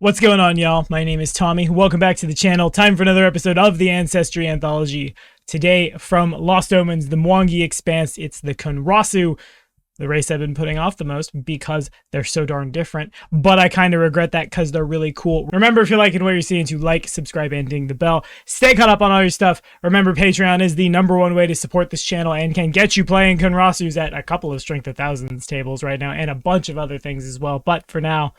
What's going on, y'all? My name is Tommy. Welcome back to the channel. Time for another episode of the Ancestry Anthology. Today, from Lost Omens, the Mwangi Expanse, it's the Conrasu, the race I've been putting off the most because they're so darn different. But I kind of regret that because they're really cool. Remember, if you're liking what you're seeing, to like, subscribe, and ding the bell. Stay caught up on all your stuff. Remember, Patreon is the #1 way to support this channel and can get you playing Conrasus at a couple of Strength of Thousands tables right now and a bunch of other things as well. But for now,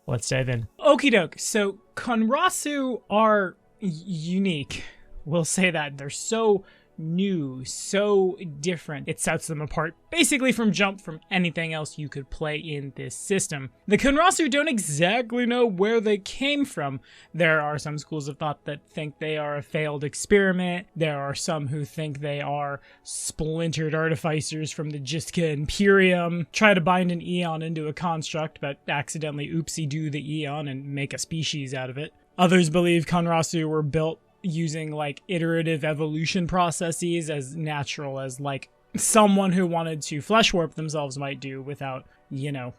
let's dive in. Okie doke. So Conrasu are unique. We'll say that. They're so new, so different. It sets them apart basically from jump from anything else you could play in this system. The Conrasu don't exactly know where they came from. There are some schools of thought that think they are a failed experiment. There are some who think they are splintered artificers from the Jiska Imperium, try to bind an eon into a construct, but accidentally oopsie-doo the eon and make a species out of it. Others believe Conrasu were built using like iterative evolution processes as natural as like someone who wanted to flesh warp themselves might do without,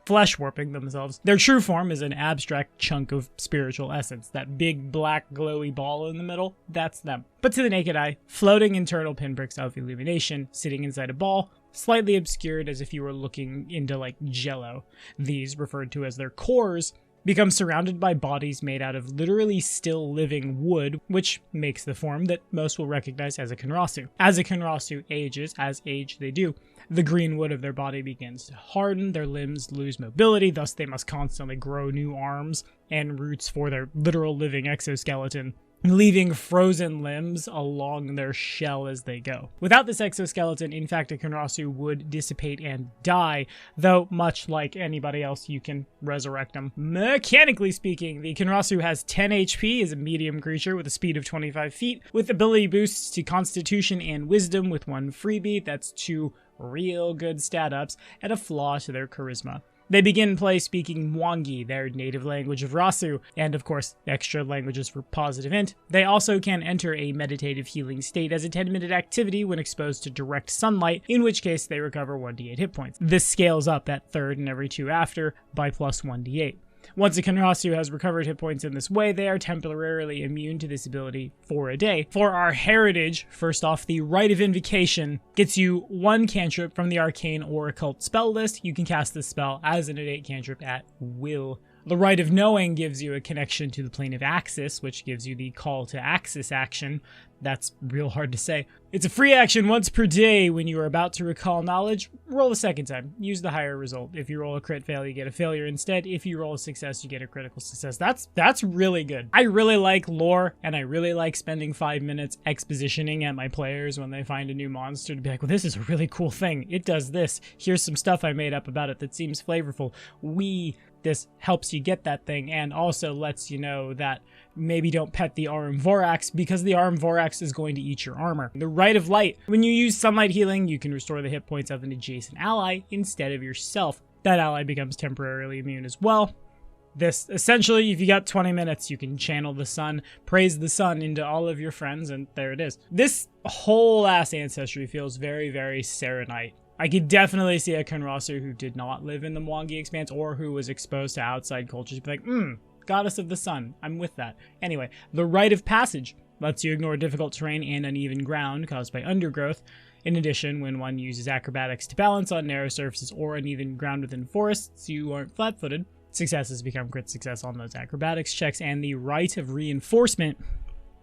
flesh warping themselves. Their true form is an abstract chunk of spiritual essence. That big black glowy ball in the middle, that's them. But to the naked eye, floating internal pinpricks of illumination sitting inside a ball, slightly obscured as if you were looking into like jello. These, referred to as their cores, become surrounded by bodies made out of literally still living wood, which makes the form that most will recognize as a Conrasu. As a Conrasu ages, as age they do, the green wood of their body begins to harden, their limbs lose mobility, thus they must constantly grow new arms and roots for their literal living exoskeleton, leaving frozen limbs along their shell as they go. Without this exoskeleton, in fact, a Conrasu would dissipate and die, though much like anybody else, you can resurrect them. Mechanically speaking, the Conrasu has 10 HP, is a medium creature with a speed of 25 feet, with ability boosts to Constitution and Wisdom with 1 freebie, that's 2 real good stat ups, and a flaw to their Charisma. They begin play speaking Mwangi, their native language of Rasu, and of course, extra languages for positive int. They also can enter a meditative healing state as a 10-minute activity when exposed to direct sunlight, in which case they recover 1d8 hit points. This scales up at third and every 2 after by plus 1d8. Once a Conrasu has recovered hit points in this way, they are temporarily immune to this ability for a day. For our heritage, first off, the Rite of Invocation gets you 1 cantrip from the Arcane or Occult spell list. You can cast this spell as an innate cantrip at will. The Rite of Knowing gives you a connection to the plane of Axis, which gives you the Call to Axis action. That's real hard to say. It's a free action once per day. When you are about to recall knowledge, roll a second time. Use the higher result. If you roll a crit fail, you get a failure instead. If you roll a success, you get a critical success. That's really good. I really like lore, and I really like spending 5 minutes expositioning at my players when they find a new monster to be like, well, this is a really cool thing. It does this. Here's some stuff I made up about it that seems flavorful. This helps you get that thing, and also lets you know that maybe don't pet the Arum Vorax, because the Arum Vorax is going to eat your armor. The Rite of Light. When you use Sunlight Healing, you can restore the hit points of an adjacent ally instead of yourself. That ally becomes temporarily immune as well. This, essentially, if you got 20 minutes, you can channel the sun, praise the sun into all of your friends, and there it is. This whole ass Ancestry feels very, very Serenite. I could definitely see a Conrasu who did not live in the Mwangi Expanse or who was exposed to outside cultures be like, Goddess of the Sun, I'm with that. Anyway, the Rite of Passage lets you ignore difficult terrain and uneven ground caused by undergrowth. In addition, when one uses acrobatics to balance on narrow surfaces or uneven ground within forests, you aren't flat-footed. Successes become crit success on those acrobatics checks, and the Rite of Reinforcement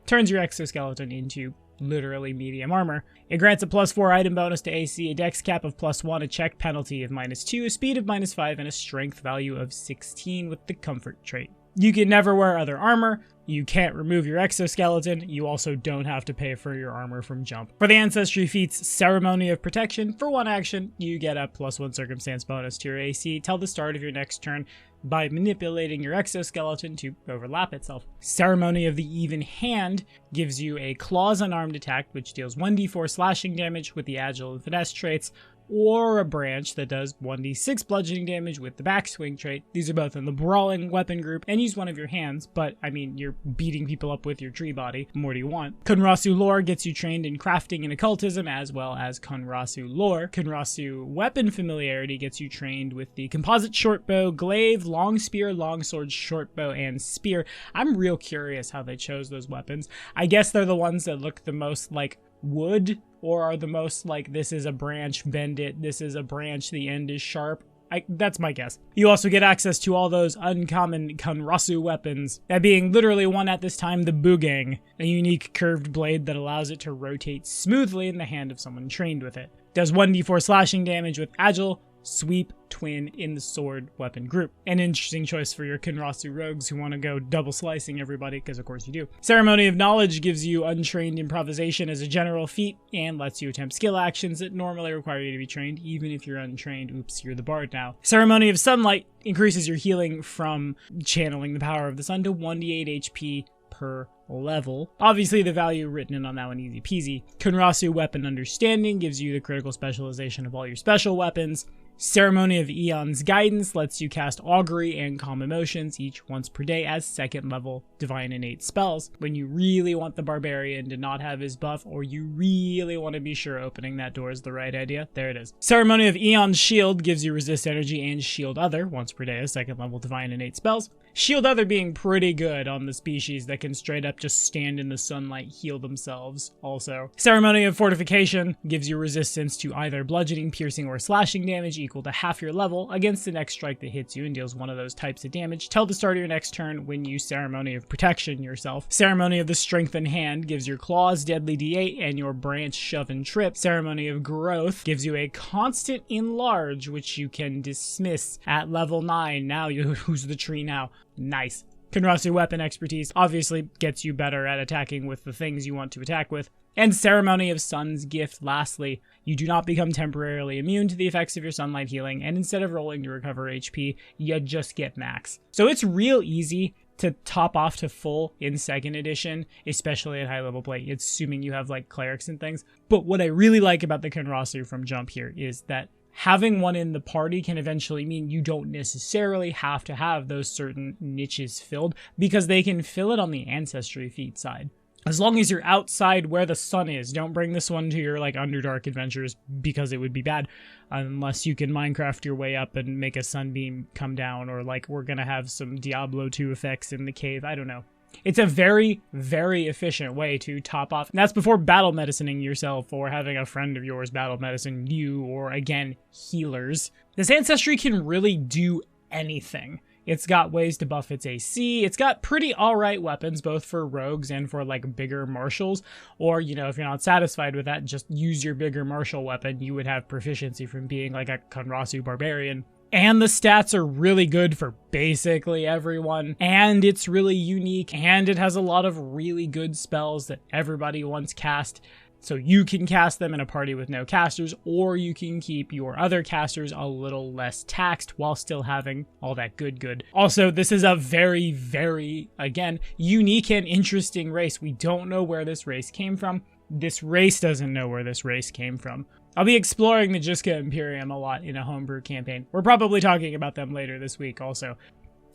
turns your exoskeleton into literally medium armor. It grants a +4 item bonus to AC, a dex cap of +1, a check penalty of -2, a speed of -5, and a strength value of 16 with the comfort trait. You can never wear other armor, you can't remove your exoskeleton, you also don't have to pay for your armor from jump. For the Ancestry feats Ceremony of Protection, for 1 action, you get a +1 circumstance bonus to your AC till the start of your next turn by manipulating your exoskeleton to overlap itself. Ceremony of the Even Hand gives you a Claws Unarmed attack, which deals 1d4 slashing damage with the Agile and Finesse traits, or a branch that does 1d6 bludgeoning damage with the backswing trait. These are both in the brawling weapon group, and use one of your hands, but I mean, you're beating people up with your tree body. What more do you want? Conrasu lore gets you trained in crafting and occultism, as well as Conrasu lore. Conrasu weapon familiarity gets you trained with the composite shortbow, glaive, long spear, longsword, shortbow, and spear. I'm real curious how they chose those weapons. I guess they're the ones that look the most like wood, or are the most like, this is a branch, bend it, this is a branch, the end is sharp. That's my guess. You also get access to all those uncommon Conrasu weapons, that being literally one at this time, the Bugang, a unique curved blade that allows it to rotate smoothly in the hand of someone trained with it. Does 1d4 slashing damage with agile, sweep, twin in the sword weapon group. An interesting choice for your Conrasu rogues who want to go double slicing everybody, because of course you do. Ceremony of Knowledge gives you untrained improvisation as a general feat and lets you attempt skill actions that normally require you to be trained, even if you're untrained. Oops, you're the bard now. Ceremony of Sunlight increases your healing from channeling the power of the sun to 1d8 HP per level. Obviously the value written in on that one easy peasy. Conrasu Weapon Understanding gives you the critical specialization of all your special weapons. Ceremony of Eon's Guidance lets you cast Augury and Calm Emotions each once per day as second level Divine Innate spells. When you really want the Barbarian to not have his buff, or you really want to be sure opening that door is the right idea, there it is. Ceremony of Eon's Shield gives you Resist Energy and Shield Other once per day as second level Divine Innate spells. Shield Other being pretty good on the species that can straight up just stand in the sunlight, heal themselves also. Ceremony of Fortification gives you resistance to either bludgeoning, piercing, or slashing damage equal to half your level against the next strike that hits you and deals one of those types of damage till the start of your next turn when you Ceremony of Protection yourself. Ceremony of the Strengthened Hand gives your Claws deadly d8 and your Branch shove and trip. Ceremony of Growth gives you a constant enlarge, which you can dismiss at level 9. Now who's the tree now? Nice. Conrasu Weapon Expertise obviously gets you better at attacking with the things you want to attack with. And Ceremony of Sun's Gift, lastly, you do not become temporarily immune to the effects of your sunlight healing, and instead of rolling to recover HP, you just get max. So it's real easy to top off to full in 2nd edition, especially at high level play, assuming you have like clerics and things. But what I really like about the Conrasu from jump here is that having one in the party can eventually mean you don't necessarily have to have those certain niches filled, because they can fill it on the Ancestry feat side. As long as you're outside where the sun is, don't bring this one to your like Underdark adventures, because it would be bad unless you can Minecraft your way up and make a sunbeam come down, or like we're gonna have some Diablo 2 effects in the cave. I don't know. It's a very, very efficient way to top off. And that's before battle medicining yourself or having a friend of yours battle medicine you, or again, healers. This Ancestry can really do anything. It's got ways to buff its AC. It's got pretty alright weapons, both for rogues and for like bigger martials. Or, you know, if you're not satisfied with that, just use your bigger martial weapon. You would have proficiency from being like a Conrasu barbarian. And the stats are really good for basically everyone, and it's really unique, and it has a lot of really good spells that everybody wants cast, so you can cast them in a party with no casters, or you can keep your other casters a little less taxed while still having all that good. Also, this is a very, very, again, unique and interesting race. We don't know where this race came from. This race doesn't know where this race came from. I'll be exploring the Jiska Imperium a lot in a homebrew campaign. We're probably talking about them later this week also.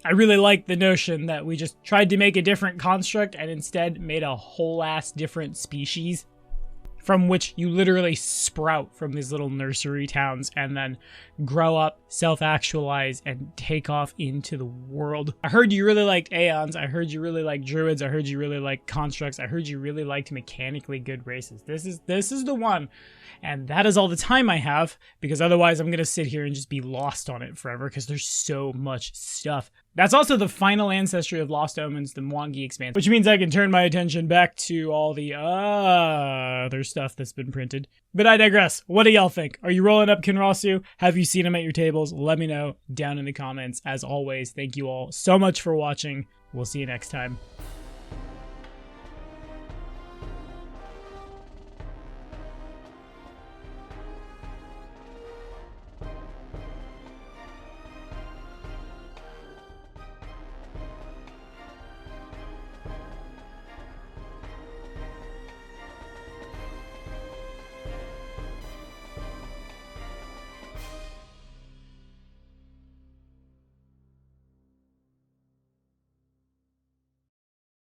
I really like the notion that we just tried to make a different construct and instead made a whole ass different species from which you literally sprout from these little nursery towns and then grow up, self-actualize, and take off into the world. I heard you really liked Aeons, I heard you really liked Druids, I heard you really liked Constructs, I heard you really liked mechanically good races. This is the one. And that is all the time I have, because otherwise I'm going to sit here and just be lost on it forever, because there's so much stuff. That's also the final Ancestry of Lost Omens, the Mwangi expansion, which means I can turn my attention back to all the other stuff that's been printed. But I digress. What do y'all think? Are you rolling up Conrasu? Have you seen him at your tables? Let me know down in the comments. As always, thank you all so much for watching. We'll see you next time.